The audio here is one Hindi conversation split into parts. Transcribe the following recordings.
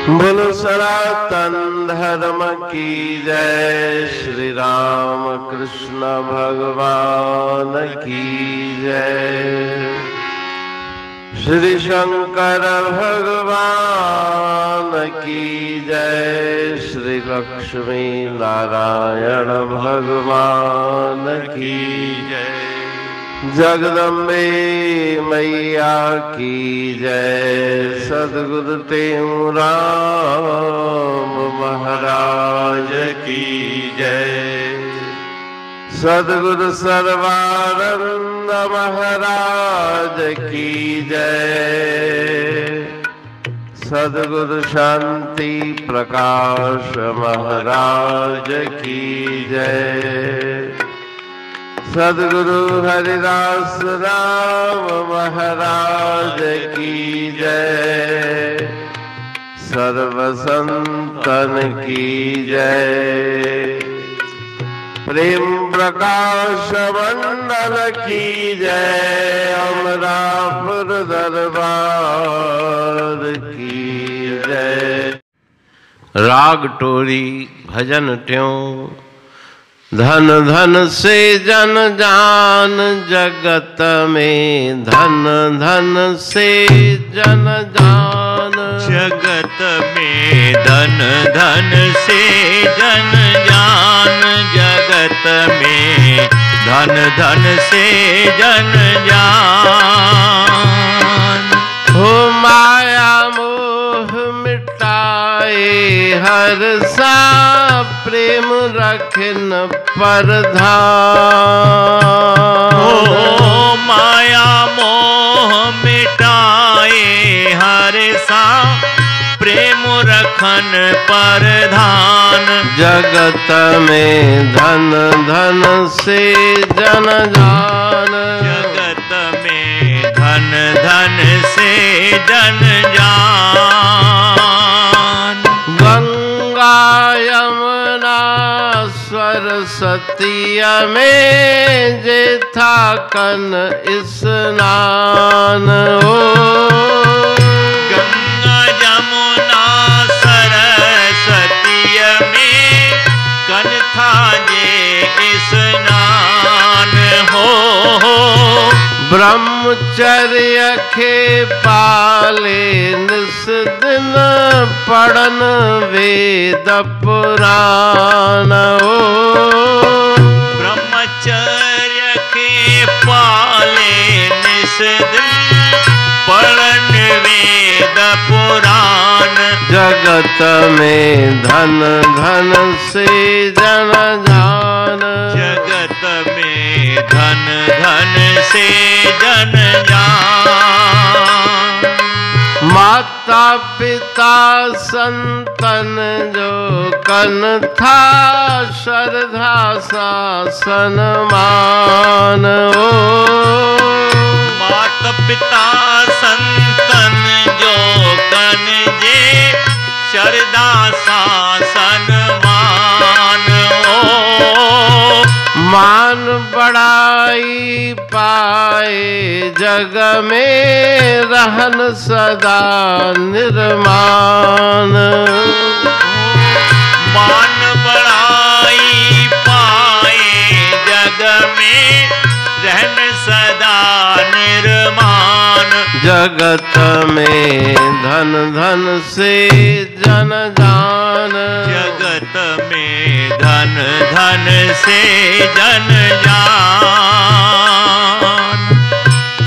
बोलो सनातन धर्म की जय। श्री राम कृष्ण भगवान की जय। श्री शंकर भगवान की जय। श्री लक्ष्मी नारायण भगवान की जय। जगदम्बे मैया की जय। सद्गुरु राम महाराज की जय। सद्गुरु सर्वानंद महाराज की जय। सद्गुरु शांति प्रकाश महाराज की जय। सद्गुरु हरिदास राम महाराज की जय। सर्व संतन की जय। प्रेम प्रकाश मंडल की जय। अमरापुर दरबार की जय। राग टोरी भजन ट्यों। धन धन से जन जान जगत में। धन धन से जन जान जगत में। धन धन से जन जान जगत में। धन धन से जन जान। हो माया मोह मिटाए हर सा। प्रेम रखन परधान। हो माया मोह मिटाए हर सा। प्रेम रखन परधान। जगत में धन धन से जन जान। जगत में धन धन से जन जान। गंगा यमुना सरस्वतिया में जेथा कन स्नान हो। गंगा यमुना सरस्वतिया में कन था जे स्नान हो। ब्रह्मचर्य के पाले निस दिन पढ़न वेद पुराण हो। ब्रह्मचर्य के पाले निस दिन पढ़न वेद पुराण। जगत में धन धन से जन जान। जगत में धन धन से जन जान। माता पिता संतन जो कन था श्रद्धा शासन मान हो। माता पिता संतन जो कन जे श्रद्धा शासन मान हो। मान बड़ाई पाए जग में रहन सदा निर्माण। मान बड़ाई पाए जग में रहन सदा निर्माण। जगत में धन धन से जन जान। जगत में धन धन से जन जान।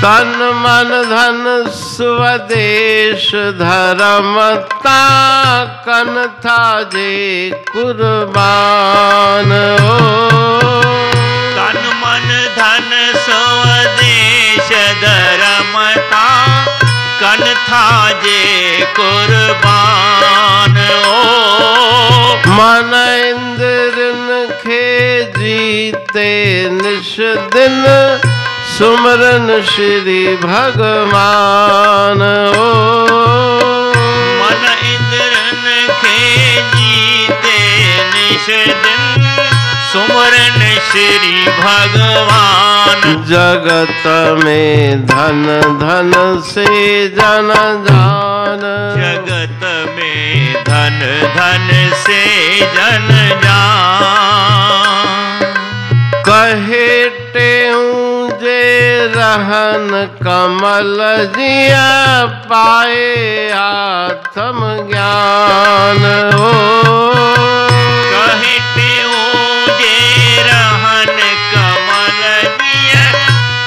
तन मन धन स्वदेश धर्म ताकन था जे कुर्बान हो। तन मन धन स्वदेश धर्म ताकन था जे कुर्बान हो। मन इंद्रन के जीते निश दिन सुमरन श्री भगवान हो। मन इंद्रन के जीते निश दिन सुमरन श्री भगवान। जगत में धन धन से जन जान। जगत में धन से जन जान। कहे टेऊं जे रहन कमल जिया पाए आत्म ज्ञान हो। कहे टेऊं जे रहन कमल जिया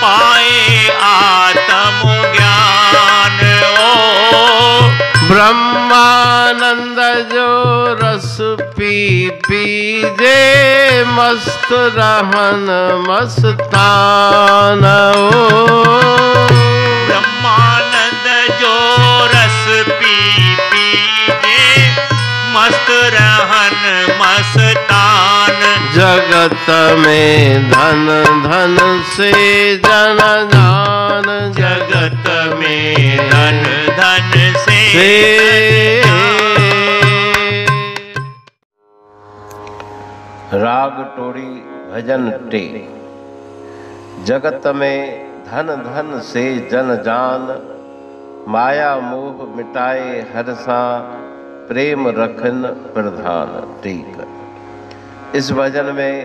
पाए आत्म ज्ञान हो। ब्रह्मानंद जो रस पी पी जे मस्त रहन मस्तान हो। ब्रह्मानंद जो रस पी पी जे मस्त रहन मस्तान। जगत में धन धन से जन जान। जगत में धन धन से राग टोड़ी भजन टे। जगत में धन धन से जन जान। माया मोह मिटाए हर सा प्रेम रखन प्रधान। ठीक। इस भजन में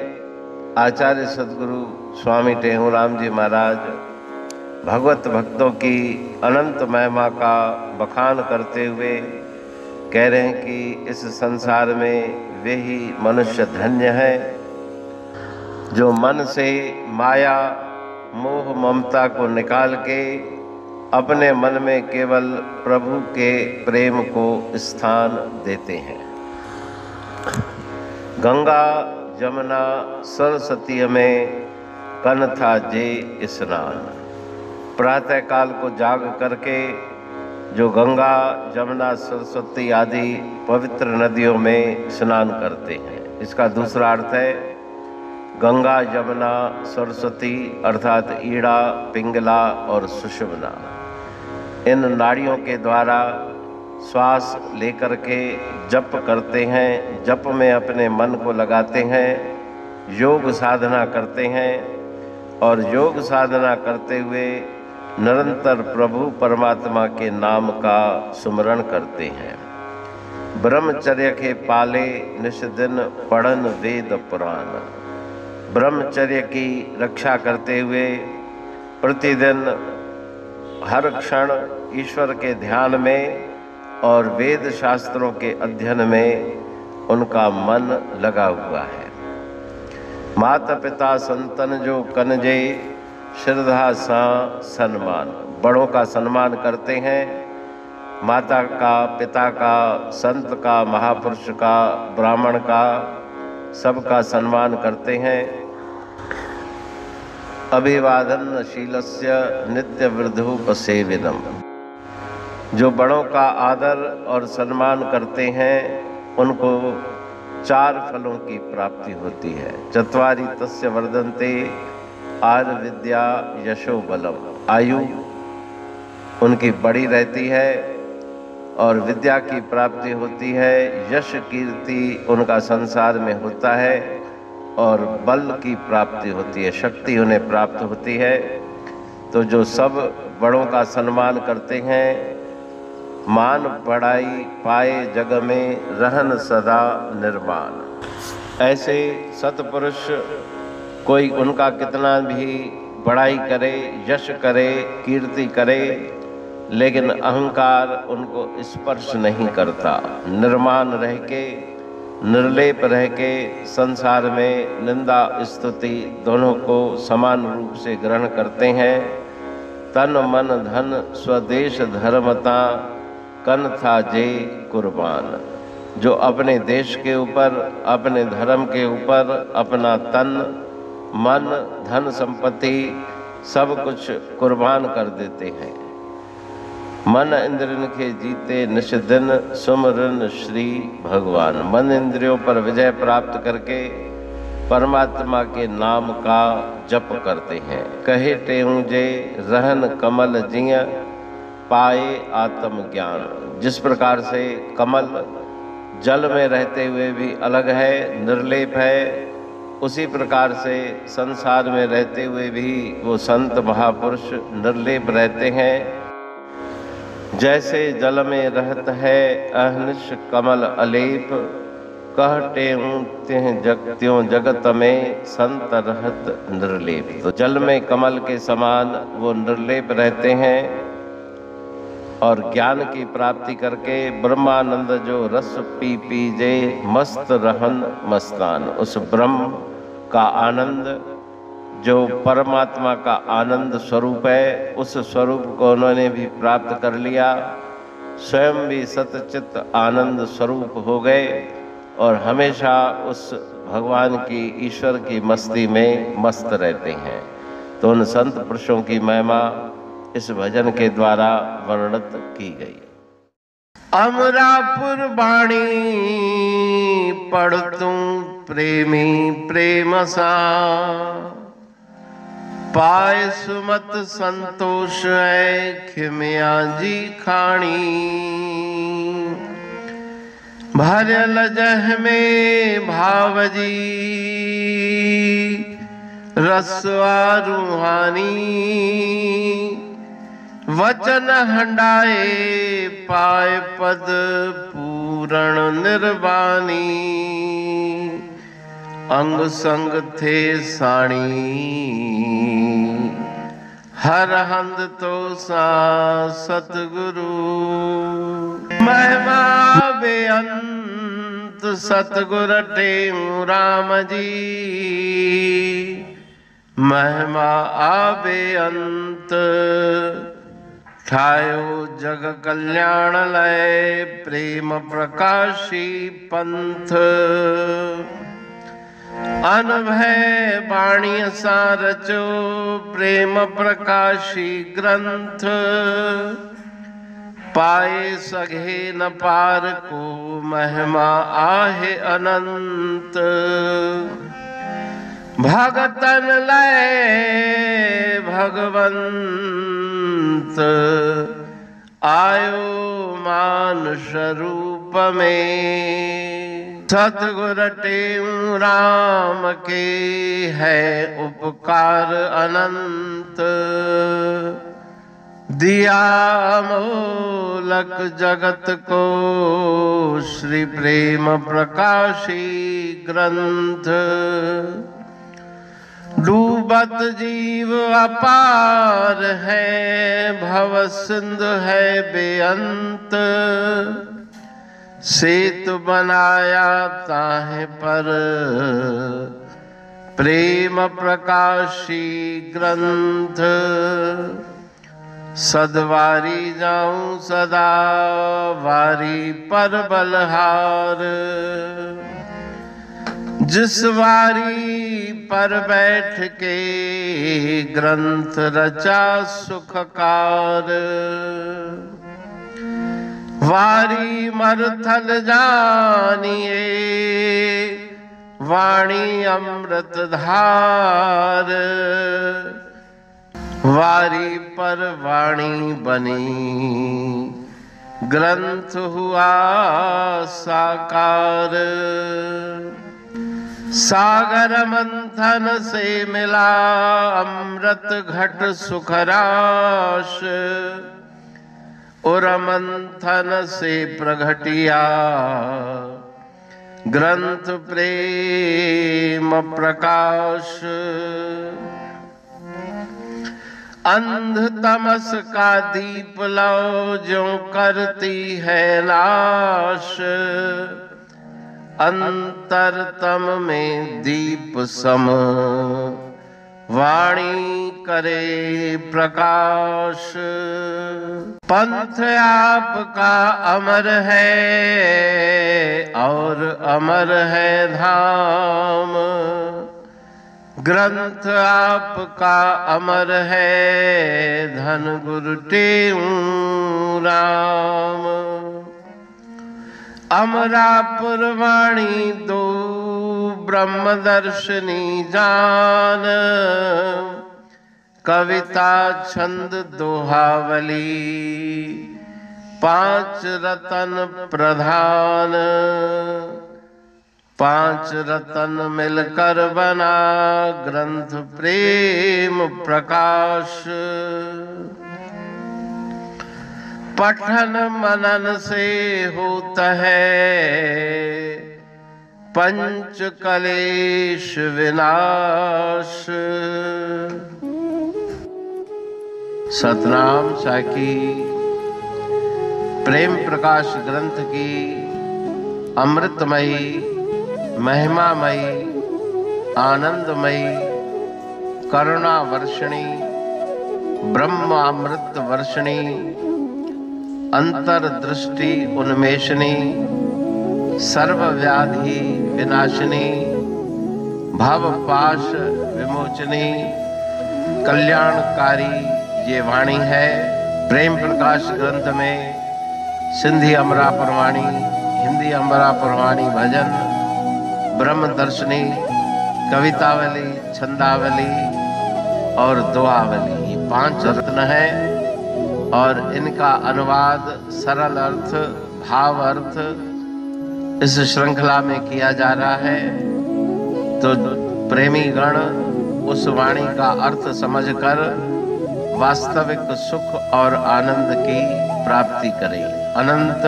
आचार्य सदगुरु स्वामी टेहूराम जी महाराज भगवत भक्तों की अनंत महिमा का बखान करते हुए कह रहे हैं कि इस संसार में वे ही मनुष्य धन्य हैं जो मन से माया मोह ममता को निकाल के अपने मन में केवल प्रभु के प्रेम को स्थान देते हैं। गंगा जमुना सरस्वती में कन था जे स्नान। प्रातः काल को जाग करके जो गंगा जमुना सरस्वती आदि पवित्र नदियों में स्नान करते हैं। इसका दूसरा अर्थ है गंगा जमुना सरस्वती अर्थात ईड़ा पिंगला और सुषुम्ना। इन नाड़ियों के द्वारा श्वास लेकर के जप करते हैं। जप में अपने मन को लगाते हैं, योग साधना करते हैं और योग साधना करते हुए निरंतर प्रभु परमात्मा के नाम का सुमरण करते हैं। ब्रह्मचर्य के पाले निश दिन पढ़न वेद पुराण। ब्रह्मचर्य की रक्षा करते हुए प्रतिदिन हर क्षण ईश्वर के ध्यान में और वेद शास्त्रों के अध्ययन में उनका मन लगा हुआ है। माता पिता संतन जो कनजे श्रद्धा सा सम्मान। बड़ों का सम्मान करते हैं, माता का, पिता का, संत का, महापुरुष का, ब्राह्मण का, सबका सम्मान करते हैं। अभिवादन शीलस्य नित्य वृद्धोपसेविनम। जो बड़ों का आदर और सम्मान करते हैं उनको 4 फलों की प्राप्ति होती है। चत्वारि तस्य वर्धन्ते आर विद्या यशो बलम। आयु उनकी बड़ी रहती है और विद्या की प्राप्ति होती है। यश कीर्ति उनका संसार में होता है और बल की प्राप्ति होती है, शक्ति उन्हें प्राप्त होती है। तो जो सब बड़ों का सम्मान करते हैं मान बढ़ाई पाए जग में रहन सदा निर्माण। ऐसे सतपुरुष कोई उनका कितना भी बड़ाई करे, यश करे, कीर्ति करे, लेकिन अहंकार उनको स्पर्श नहीं करता। निर्माण रह के, निर्लेप रह के संसार में निंदा स्तुति दोनों को समान रूप से ग्रहण करते हैं। तन मन धन स्वदेश धर्मता कन था जे कुर्बान। जो अपने देश के ऊपर, अपने धर्म के ऊपर अपना तन मन धन संपत्ति सब कुछ कुर्बान कर देते हैं। मन इंद्रियन के जीते निश दिन सुमरन श्री भगवान। मन इंद्रियों पर विजय प्राप्त करके परमात्मा के नाम का जप करते हैं। कहे टेहूं जे रहन कमल जिय पाए आत्म ज्ञान। जिस प्रकार से कमल जल में रहते हुए भी अलग है, निर्लेप है, उसी प्रकार से संसार में रहते हुए भी वो संत महापुरुष निर्लेप रहते हैं। जैसे जल में रहत है अहनिश कमल अलेप, कहते त्यों जगत में संत रहत निर्लेप। तो जल में कमल के समान वो निर्लेप रहते हैं और ज्ञान की प्राप्ति करके ब्रह्मानंद जो रस पी पीजे मस्त रहन मस्तान। उस ब्रह्म का आनंद जो परमात्मा का आनंद स्वरूप है, उस स्वरूप को उन्होंने भी प्राप्त कर लिया। स्वयं भी सतचित आनंद स्वरूप हो गए और हमेशा उस भगवान की ईश्वर की मस्ती में मस्त रहते हैं। तो उन संत पुरुषों की महिमा इस भजन के द्वारा वर्णित की गई। अमरापुर बाणी पढ़तूं प्रेमी प्रेम सा, पाए सुमत संतोष है खिमिया जी खाणी। भरल जह में भावजी रसवा रूहानी, वचन हंडाए पाए पद पूरण निर्वाणी। अंग संग थे साणी हर हंद तो सा सतगुरु। महिमा बेअंत सतगुर टेऊ राम जी, महिमा आबे अंत ठायो जग कल्याण लय प्रेम प्रकाशी पंथ। अनभय बाणी सा रचो प्रेम प्रकाशी ग्रंथ। पाए सघे न पार को महिमा आहे अनंत। भगतन लय भगवंत आयो मानुष रूप में। सतगुर टेऊ राम के है उपकार अनंत। दिया मोलक जगत को श्री प्रेम प्रकाशी ग्रंथ। डूबत जीव अपार है भव सिंधु है बेअंत। सेतु बनाया ताहे पर प्रेम प्रकाशी ग्रंथ। सदवारी जाऊं सदा वारी पर बलहार। जिस वारी पर बैठ के ग्रंथ रचा सुखकार। वारी मरथल जानिए वाणी अमृत धार। वारी पर वाणी बनी ग्रंथ हुआ साकार। सागर मंथन से मिला अमृत घट सुखराश। और मंथन से प्रगटिया ग्रंथ प्रेम प्रकाश। अंध तमस का दीप लो जो करती है नाश। अंतरतम में दीप सम वाणी करे प्रकाश। पंथ आपका अमर है और अमर है धाम। ग्रंथ आपका अमर है धन गुरु टेऊ राम। अमरापुर वाणी दो ब्रह्मदर्शनी जान। कविता छंद दोहावली पांच रतन प्रधान। पांच रतन मिलकर बना ग्रंथ प्रेम प्रकाश। पठन मनन से होता है पंच कलेश विनाश। सतनाम साखी प्रेम प्रकाश ग्रंथ की अमृतमयी महिमामयी आनंदमयी करुणा वर्षिणी ब्रह्म अमृत वर्षिणी अंतर्दृष्टि उन्मेषणी सर्वव्याधि विनाशिनी भव पाश विमोचनी कल्याणकारी ये वाणी है। प्रेम प्रकाश ग्रंथ में सिंधी अमरापुर वाणी, हिंदी अमरापुर वाणी भजन, ब्रह्म दर्शनी, कवितावली, छंदावली और दुआवली, ये 5 रत्न है और इनका अनुवाद सरल अर्थ भाव अर्थ इस श्रृंखला में किया जा रहा है। तो प्रेमी गण उस वाणी का अर्थ समझकर वास्तविक सुख और आनंद की प्राप्ति करें। अनंत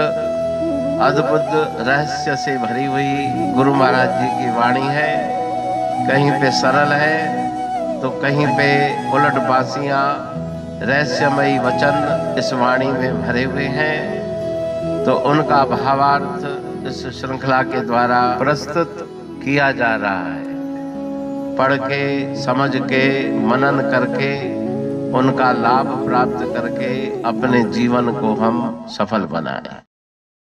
अद्भुत रहस्य से भरी हुई गुरु महाराज जी की वाणी है। कहीं पे सरल है तो कहीं पे उलट बासियां रहस्यमयी वचन इस वाणी में भरे हुए हैं। तो उनका भावार्थ इस श्रृंखला के द्वारा प्रस्तुत किया जा रहा है। पढ़ के समझ के मनन करके उनका लाभ प्राप्त करके अपने जीवन को हम सफल बनाएं।